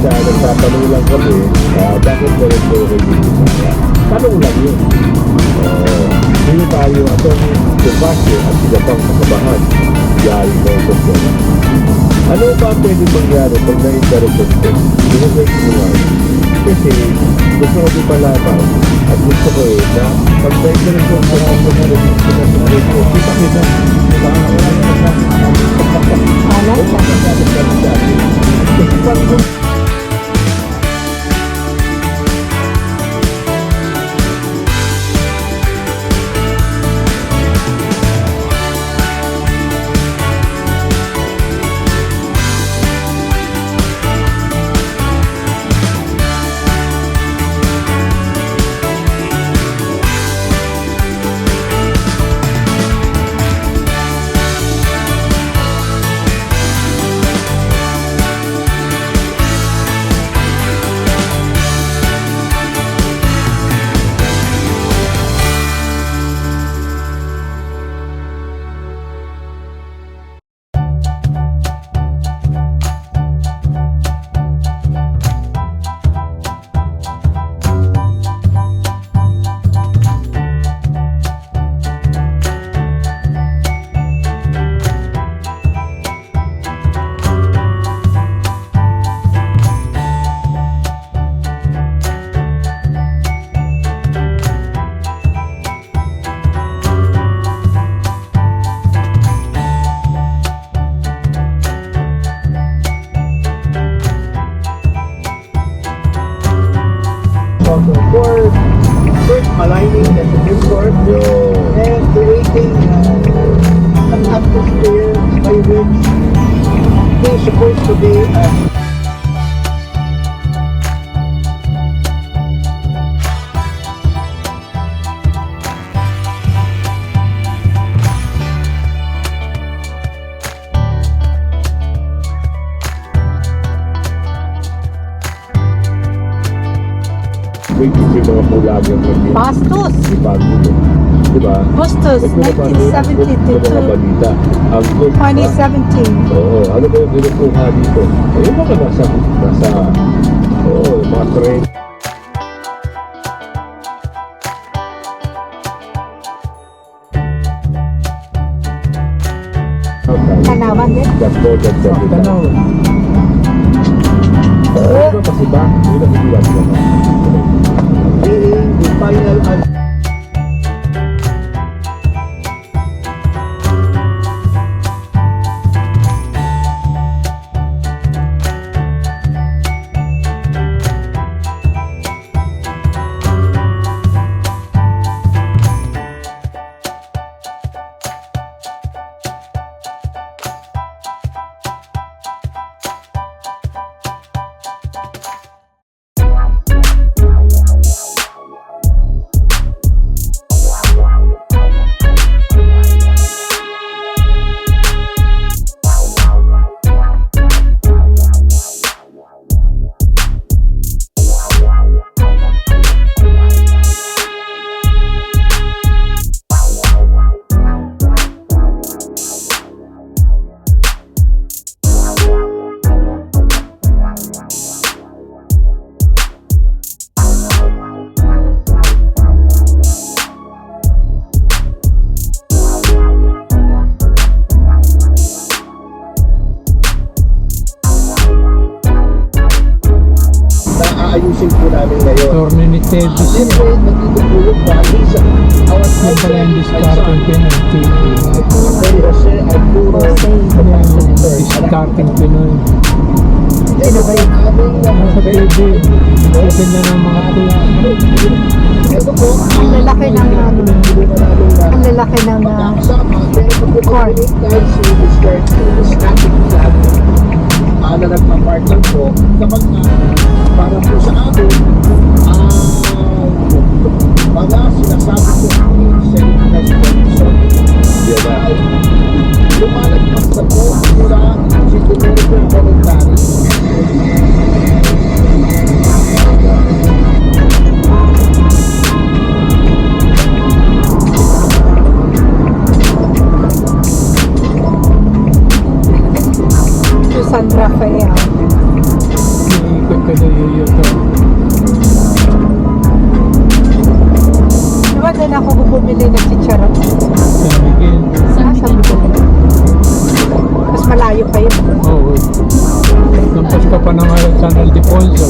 siya, nagtatanong lang kami, bakit ganito kayo dito? Tanong lang yun. Hindi tayo atong Gervasio at sila pang kasabahan. Yari na ito siya. Ano ba pwede mangyari pag na-interrupt ko? Binibig ko nga. Kasi gusto ko di malaman at gusto ko na pag na-interrupt ko sa mga pinag-interrupt ko, kita-kita. For first aligning the Supreme Court and creating an atmosphere by which they're supposed to be yung mga pulagan ng Bastos. Bago. Diba? Bastos, 1972 to balita. Ang 2017. Oo, ano ba yung ginukuha dito? Yung mga nasa, yung mga train. Tanawan din. That's more than 70. Tanawan. Ano kasi ba? Hindi na bigyan ko na. being the final aayusin po namin ngayon. Torno ni Teddy siya. Siyempre, nagtutulog dahil sa our Yung pala yung discarding penalty. Jose Arturo Yung discarding Pinoy. Sino ba yung aming Nasa Teddy. Open na ng mga tuwa. ito po, Ang lalaki ng ang lalaki ng kasama, meron po po court. dahil si Mr. Snapping Flag na nagpa-partner po kapag para po sa amin mga sinasabi po ni Senate President Soto lumalagpas na po sa siguro po voluntary. San Rafael. Ikot pa ng San Ildefonso.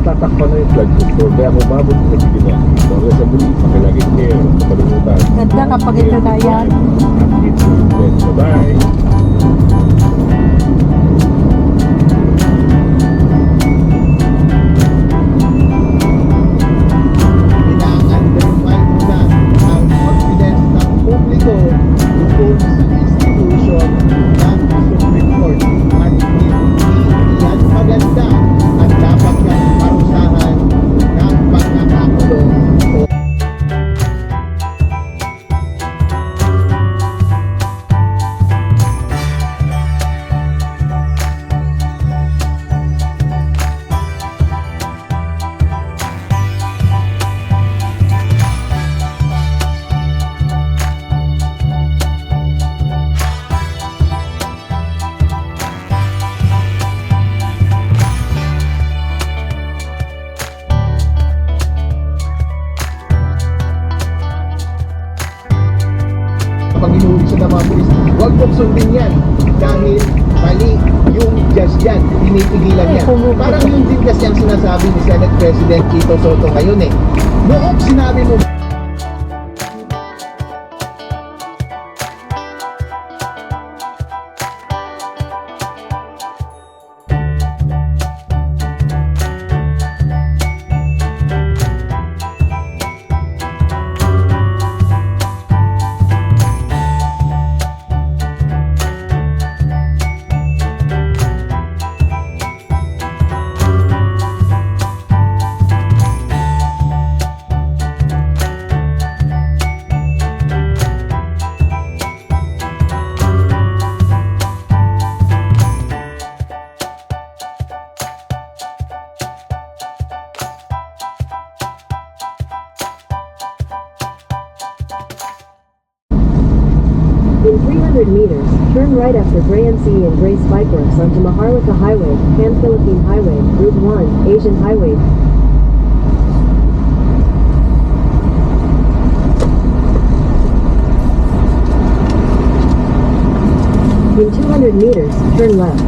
natatakpan na yung flag system. Kaya kung mabot na sige na, hanggang sa muli, pakilagin kayo sa palimutan. Ganda kapag ito na yan. It's bye-bye. Ina-undermine na ang confidence ng publiko tungkol sa institution ng Supreme Court at hindi yan maganda at dapat nang parusahan ng pagkakakulong o pag inuuli siya ng mga pulis, huwag mong sundin yan dahil mali yung judge yan, pinipigilan yan. Parang yun din kasi ang sinasabi ni Senate President Tito Soto ngayon eh. Noong sinabi mo meters, turn right after Gray MCE and Gray Spikeworks onto Maharlika Highway, Pan-Philippine Highway, Route 1, Asian Highway. In 200 meters, turn left.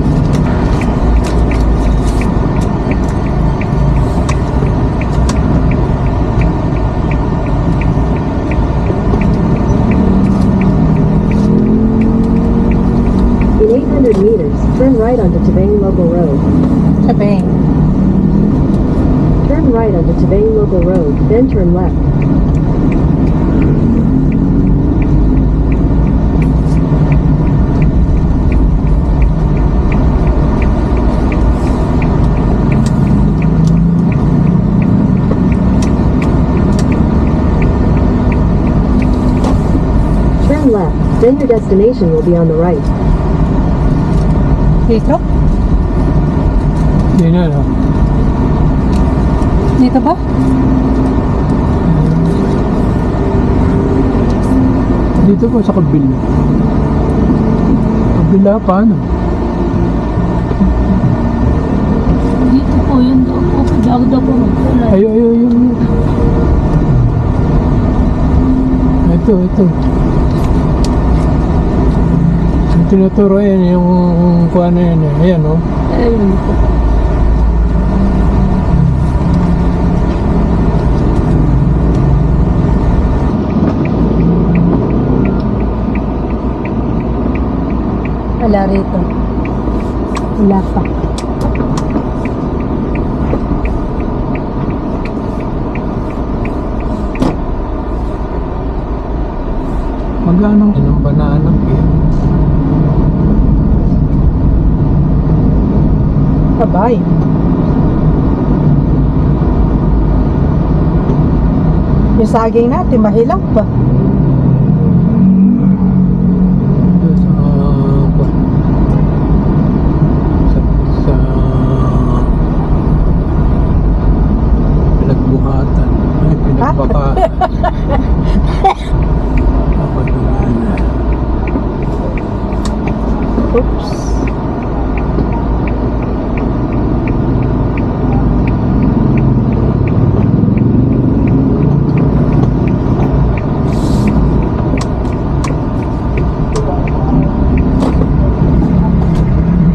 In 800 meters, turn right onto Tabang Local Road. Tabing. Turn right onto Tabang Local Road, then turn left. Turn left, then your destination will be on the right. Dito? Hindi na, no? Dito ba? Dito po sa kabila. Kabila, paano? Dito po, yun daw po. Daw po magkulay. Ayo. Ito. Yung tinuturo yan, yung kuha na yan eh. Ayan, no? Ayun po. Wala rito. Wala pa. Magkano ng bananak eh? Abay. Yung saging natin, mahilang pa. Sa pinagbuhatan. Ay, pinagbaka. Oops.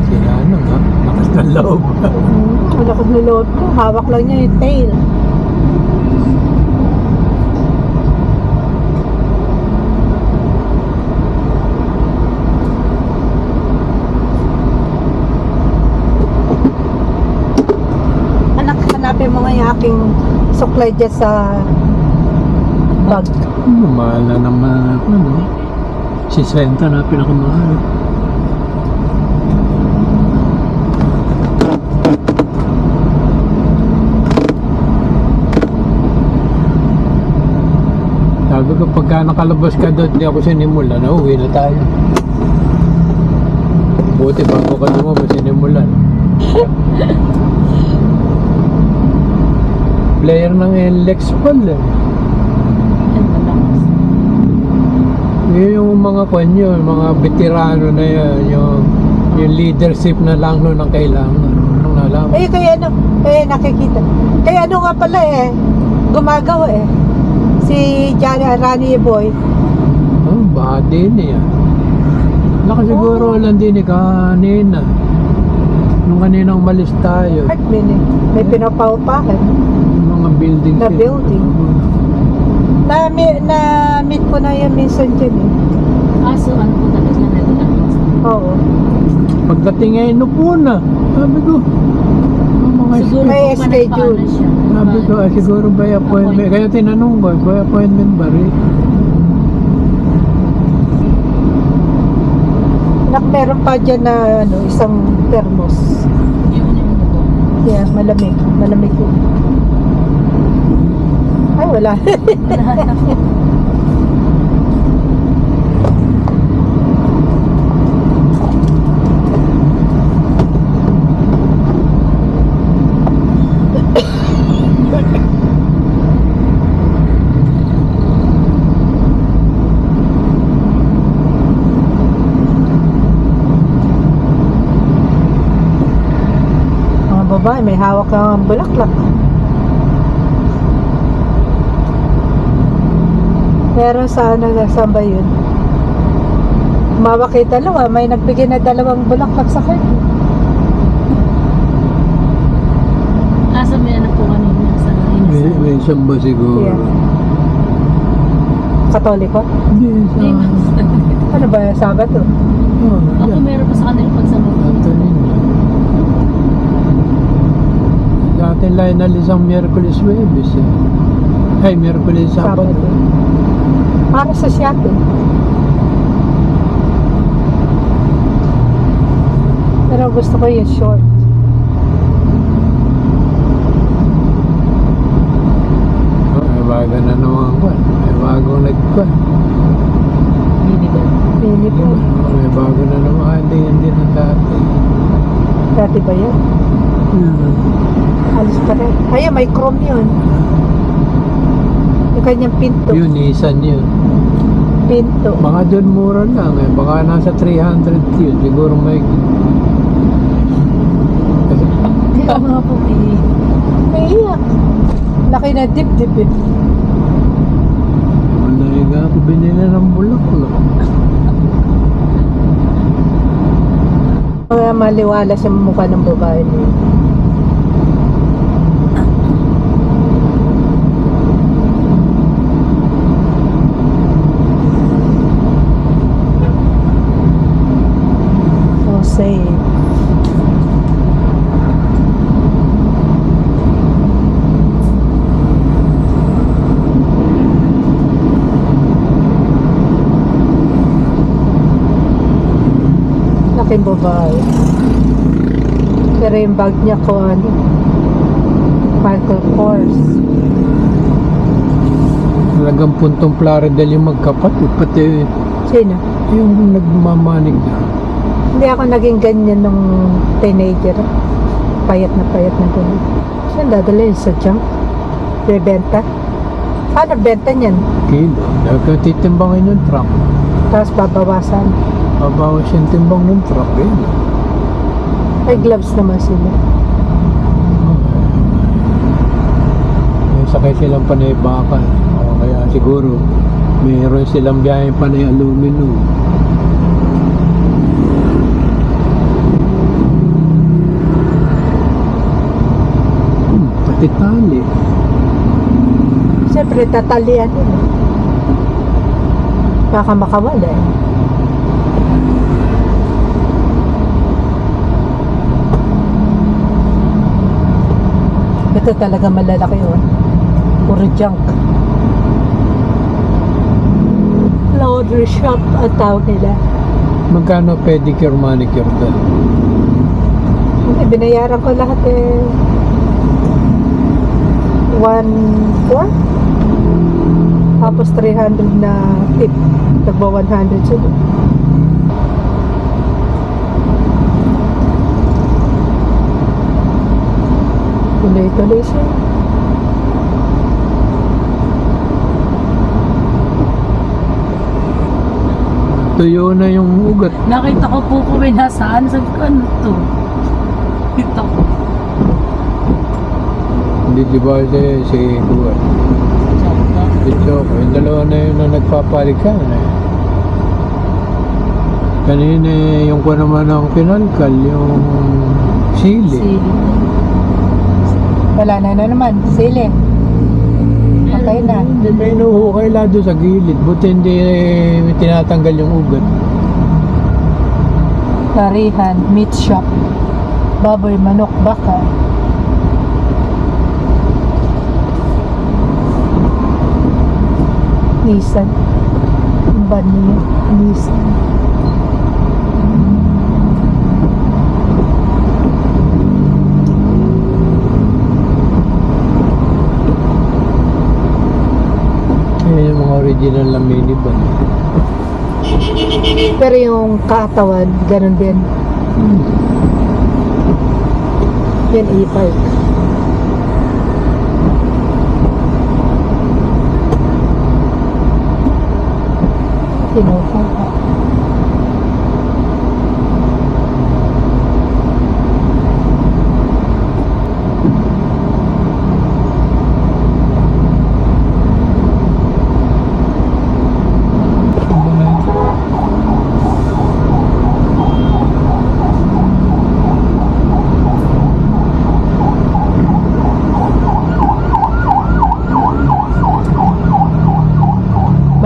Sira na nga. Lakas ng loob. Wala kong nilod ko. Hawak lang niya yung tail. Anak, hanapin mo nga yung aking suklay dyan sa bag. Mahal na naman ako, no? 60 na pinakamahal. Sabi ko, pagka nakalabas ka doon, di ako sinimula, nauwi na tayo. Buti bago ka naman sinimulan. Player ng NLEX pala. Yung mga kanyo, mga veterano na yan, yung leadership na lang no ng kailangan. Nung nalaman. Kaya ano, nakikita. Kaya ano nga pala gumagawa si Rani Boy. Oh, baka din yan. Nakasiguro lang din kanina. Nung kanina umalis tayo. At may pinapaupahan. Yung mga building. Na building. Na-meet ko na yan minsan dyan Kaso ano po talaga na Oo. Pagdating ay inupo na. Sabi ko, mga siguro May po schedule. managpaano siya. sabi ko, siguro by appointment. Kaya tinanong ko, by appointment ba rin? Meron pa dyan na isang thermos. Yun yung po. Yeah, malamig. Malamig yun. Ay, wala. may hawak kang bulaklak. Pero saan ba yun? Umawak kayo dalawa, may nagbigay na 2 bulaklak sa akin. Nasa may ano po kanina sa May samba siguro. Yeah. Katoliko? Hindi, Hindi, sa... Ano ba, Sabado? Oh, Ako yan. meron pa sa kanila pag sa mga. Santo Niño. Sa atin lang inalisang Miyerkules Huwebes eh. Ay, Miyerkules Sabado. Para sa Siate. Pero gusto ko yung short. Oh, may bago na naman kwan. May bagong nagkwan. Pili po. Oh, may bago na naman. Hindi na dati. Dati ba yan? Alis pa rin. Ayun, may chrome yun. Yung kanyang pinto. Yun, Nissan yun. Pinto. Baka doon mura lang eh. Baka nasa 300 yun. Siguro may... Kaya mga po Naiiyak. Laki na dip-dip eh. Wala nga ako binili ng bulaklak. Kaya maliwala sa mukha ng babae niya. So safe. Laking babae. Pero yung bag niya ko ano, Michael Kors. Talagang puntong Plaridel yung magkapatid. Pati Sino? yung nagmamanig na. Hindi ako naging ganyan nung teenager. Payat na ganyan. Saan dadalhin? Sa junk? Bebenta? Paano benta niyan? Kilo. Dahil titimbangin yung truck. Tapos babawasan. Babawas yung timbang ng truck. Yun. May gloves naman sila. May sakay silang panay bakal. O kaya siguro mayroon silang biyahe panay aluminum. Pati tali. Siyempre, tatalian nila. Baka makawala eh. Ito talaga malalaki yun. Puro junk. Laundry shop ang tawag nila. Magkano pedicure manicure doon? Hindi, binayaran ko lahat eh. 1,400. Tapos 300 na tip. Tagba 100 sila. Tuloy-tuloy siya. Tuyo na yung ugat. Nakita ko po kung may nasaan. Sabi ko, ano to? Kita ko. Hindi di ba si Kuya? Si Choco. Yung dalawa na yun na nagpapalikan eh. Kanina yung ko naman ang pinalkal, yung sili. Wala na naman. Sili. Okay na. Hindi may inuhukay lang doon sa gilid. Buti hindi tinatanggal yung ugat. Tarihan, meat shop. Baboy, manok, baka. Nissan. Ang ban niya. Nissan. Ayan yung mga original na minivan. Pero yung katawan, ganun din. Yan e-bike. Kinuha.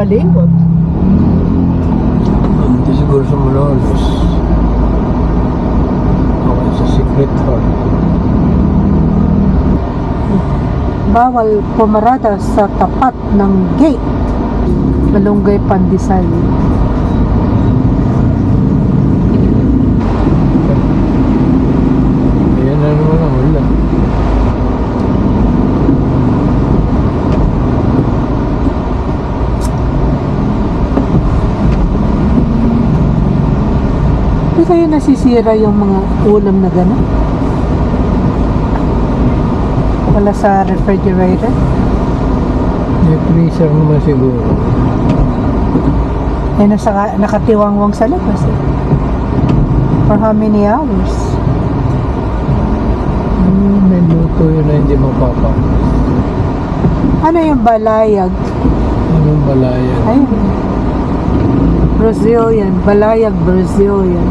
Baliwag. Hindi siguro sa Malolos. Okay, sa Secret Heart. Bawal pumarada sa tapat ng gate. Malunggay Pandesal. Ayan na naman ang ulan. Hindi kayo nasisira yung mga ulam na gano'n? Wala sa refrigerator? May freezer naman siguro. Eh, nakatiwangwang sa labas eh. For how many hours? May luto yun na hindi mapapa. Ano yung balayag? Anong balayan? Ayun. Brazilian. Balayag Brazilian.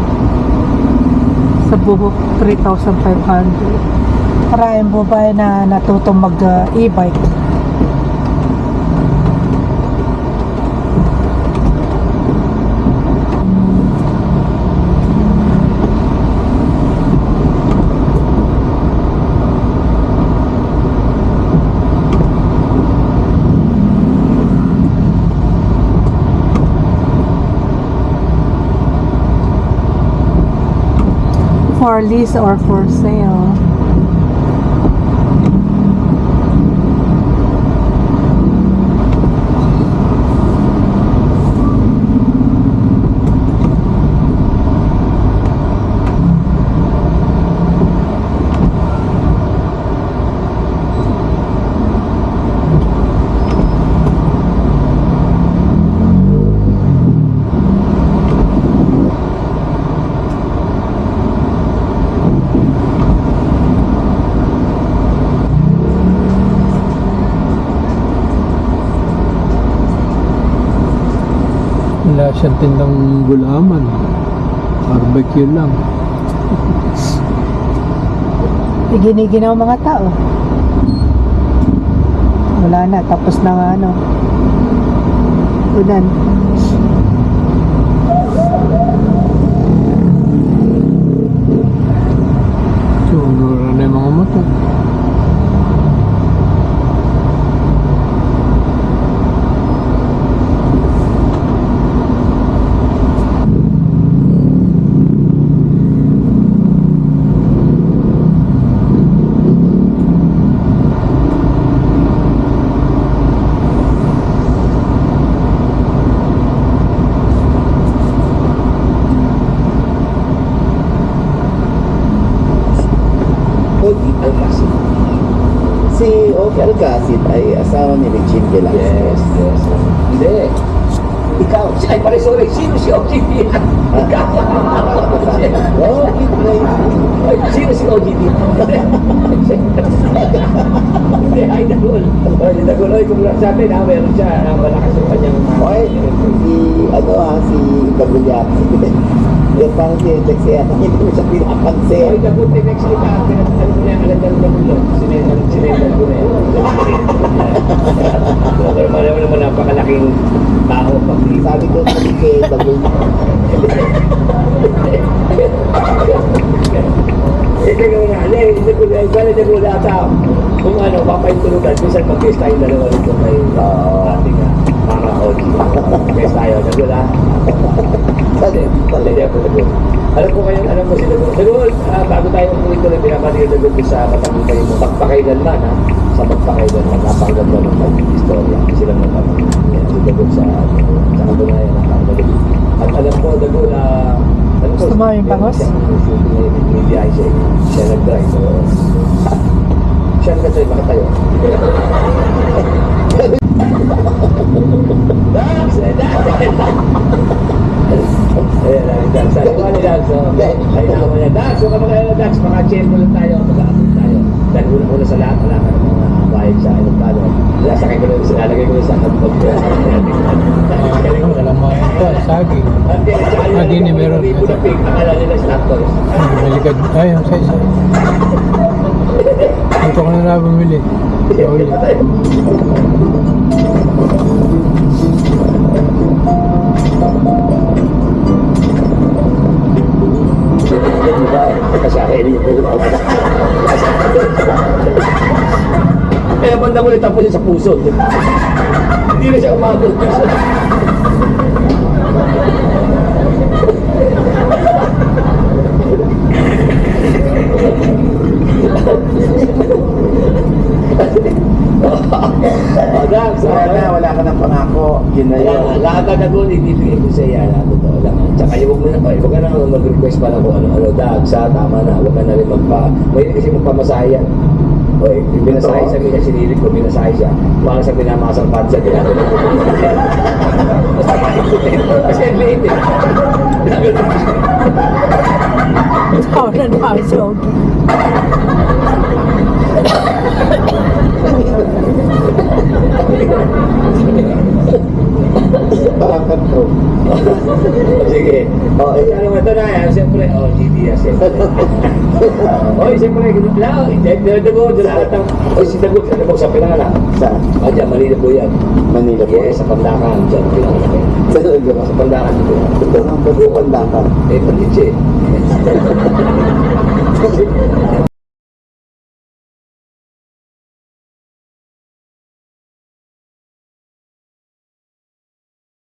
Sa buhok, 3,500. Maraming babae na natutong mag-e-bike. For lease or for sale. Wala siyang tindang gulaman. Barbecue lang. Giniginaw mga tao. Wala na, tapos na nga ano. Ulan. Sunura na yung mga motor. Ogie Alcacid. Si Ogie Alcacid ay asawa ni Regine Velasquez. Yes. Hindi. Ikaw. Ay, pare, sorry. Sino si OGD? Ikaw. Ogie Tracy. Ay, sino si OGD? Hindi, ay, Dagol. Ay, Dagol. Ay, kung sabi na, meron siya. Malakas yung kanyang... Okay, si Dagulyaki. Yung parang tinetext siya, hindi mo siya Ay, pinapansin. Dagol, next week, pinatalo ko na yung alagyan ng Dagol. Sinendan ko na yan. Pero naman napakalaking tao pag Sabi ko sa kay Dagulyaki. Ikaw nga, hindi ko na ata kung ano, papaintulugan. Minsan mag-guest tayo dalawa rito kay ating mga OG. Guest tayo, nagula. Hindi ako nagul. Alam ko ngayon, alam mo si Dagol. Dagol, bago tayo tuloy-tuloy, pinapati yung Dagol ko sa matangkay mo. Magpakailanman, ha? Sa magpakailanman, napakaganda ng mag-istorya. Sila naman. Yan, si Dagol sa katunayan, napakaganda. At alam ko, Dagol, Gusto mo yung bangos? Hindi siya nag-drive. So, siya nag-drive, makatayo. Dax! Ayan, Dax. Sabi ko ni Dax, ay naman niya, Dax, huwag ka makilala, Dax, maka-chamber lang tayo, mag-aapit tayo. Dahil una sa lahat, wala ka ng mga bayad sa Ilocano. Lasakay ko lang, sinalagay ko lang sa hotdog. Walang mga ito, saging. Hindi, ni meron. Akala nila stock toys. Malikad. Ay, ang size. Ito ko na bumili. Sa uli. banda mo tapos yun sa puso. Hindi na siya umabot. Agad, Sana wala ka ng pangako. Yun na yun. lahat na gagawin, ibibigay ko sa iya. Totoo lang. Tsaka yung huwag ka na mag-request pa na kung ano-ano. Dag, tama na. Huwag ka na rin may kasi magpamasahe yan. O, binasahe sa mga sinilig ko, binasahe siya. Para sa pinamasang pad sa ginagawa. Basta maikutin. Kasi ang liit eh. Ikaw na naman, Sogi. Bakit to? Sige. O, ano mo ito na yan? Siyempre, GDS. Oy, siyempre, ganun lang. Dago, lahat ng... Oy, si Dago, sa pinala. Saan? O, dyan, Manila po yan. Manila po. Yes, sa Pandakan. Dyan, pinala. Talaga ba? Sa Pandakan dito. Ito ang pagpapanda ka. Eh, Paniche.